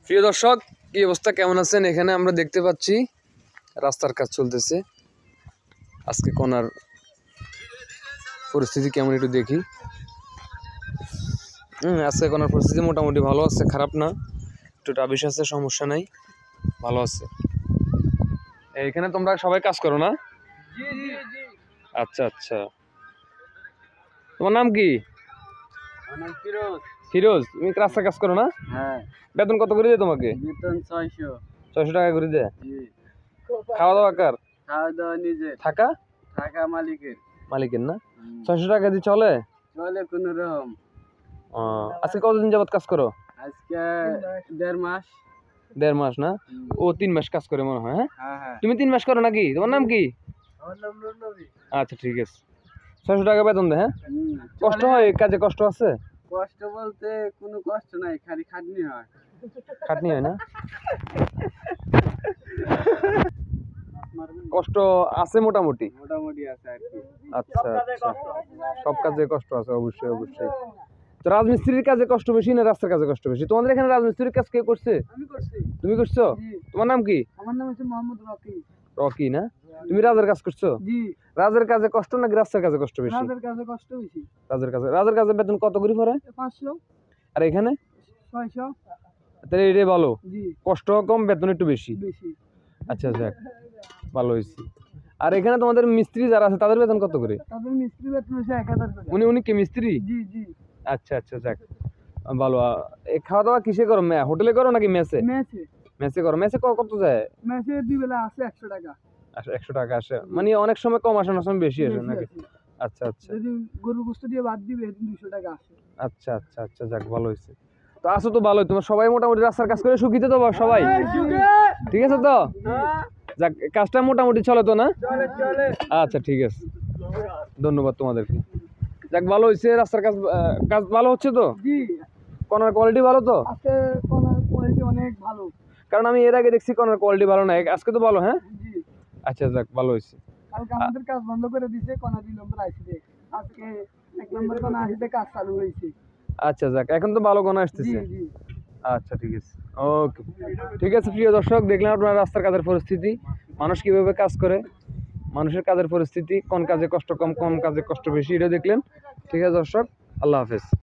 প্রিয় দর্শক, কি অবস্থা, কেমন আছেন? এখানে আমরা দেখতে পাচ্ছি রাস্তার কাজ চলতেছে। আজকে কোনার পরিস্থিতি কেমন একটু দেখি। আজকে কোনার পরিস্থিতি মোটামুটি ভালো আছে, খারাপ না। একটু টাবিশ আছে, সমস্যা নাই, ভালো আছে। এখানে তোমরা সবাই কাজ করো না? আচ্ছা আচ্ছা, তোমার নাম কি? ফিরোজ। তুমি রাস্তার কাজ করো না? হ্যাঁ। বেতন কত করে দেয় তোমাকে? বেতন 600। 600 টাকা করে দেয়। খাওয়া দাওয়া কার? খাওয়া দাওয়া নিজে। থাকা মালিকের। মালিকের না? 600 টাকা দিয়ে চলে? চলে কোন রকম। আজকে কতদিন যাবত কাজ করো? আজকে 1.5 মাস। 1.5 মাস না? ও 3 মাস কাজ করে মনে হয়। হ্যাঁ হ্যাঁ। তুমি 3 মাস করো নাকি? তোমার নাম কি? আমার নাম নবী। আচ্ছা ঠিক আছে। 600 টাকা বেতন দেয়। হ্যাঁ, কষ্ট হয় কাজে? কষ্ট আছে? কষ্ট বলতে কোনো কষ্ট নাই, খালি খাটনি হয়। খাটনি হয় না? কষ্ট আছে মোটামুটি? মোটামুটি আছে আর কি। আচ্ছা আচ্ছা, সব কাজে কষ্ট আছে, অবশ্যই অবশ্যই। তো রাজমিস্ত্রির কাজে কষ্ট বেশি না রাস্তার কাজে কষ্ট বেশি? তোমাদের এখানে রাজমিস্ত্রির কাজ কে করছে? আমি করছি। তুমি করছো? তোমার নাম কি? আমার নাম হচ্ছে মোহাম্মদ রকি। রকি না? তুমি রাজের কাজ করছো? জি। রাজের কাজে কষ্ট নাকি রাস্তার কাজে কষ্ট বেশি? রাজের কাজে কষ্ট বেশি। রাজের কাজে বেতন কত করে পড়ে? 500। আর এখানে 600। তাহলে এটাই ভালো, জি। কষ্ট কম, বেতন একটু বেশি। বেশি। আচ্ছা যাক, ভালো হয়েছে। আর এখানে তোমাদের মিস্ত্রি যারা আছে তাদের বেতন কত করে? তাদের মিস্ত্রি বেতন হচ্ছে 1000 করে। উনি কি মিস্ত্রি? জি জি। আচ্ছা আচ্ছা যাক, ভালো। এই খাওয়া দাওয়া কিসে করো? হোটেলে করো নাকি মেসে? মেসে। মেসে করো। মেসে কত যায়? মেসে 2 বেলা আছে 100 টাকা। আচ্ছা, 100 টাকা আসে মানে? অনেক সময় কম আসে, অনেক সময় বেশি আসে নাকি? আচ্ছা আচ্ছা। যদি গরু গোশত দিয়ে বাদ দিবে 200 টাকা আসে। আচ্ছা আচ্ছা আচ্ছা যাক, ভালো হয়েছে। তো আসো তো ভালোই, তোমার সবাই মোটামুটি রাস্তার কাজ করে সুখিত তো সবাই? ঠিক আছে তো? যাক, কাজটা মোটামুটি চলে তো না? আচ্ছা ঠিক আছে, ধন্যবাদ তোমাদেরকে। যাক, ভালো হয়েছে, রাস্তার কাজ কাজ ভালো হচ্ছে তো? জি। কোনার কোয়ালিটি ভালো তো? আজকে কোনার কোয়ালিটি অনেক ভালো। কারণ আমি এর আগে দেখছি কোনার কোয়ালিটি ভালো না, আজকে তো ভালো। হ্যাঁ জি। আচ্ছা যাক, ভালো হয়েছে। কালকে আমাদের কাজ বন্ধ করে দিয়েছে, কোনা 2 নম্বর আইসিতে। আজকে 1 নম্বর কোনা আইসিতে কাজ চালু হয়েছে। আচ্ছা যাক, এখন তো ভালো কোনা জি আসতেছে। জি। আচ্ছা ঠিক আছে, ওকে। ঠিক আছে প্রিয় দর্শক, দেখলেন আপনার রাস্তার কাজের পরিস্থিতি, মানুষ কিভাবে কাজ করে, মানুষের কাজের পরিস্থিতি, কোন কাজে কষ্ট কম, কোন কাজে কষ্ট বেশি, এটা দেখলেন। ঠিক আছে দর্শক, আল্লাহ হাফেজ।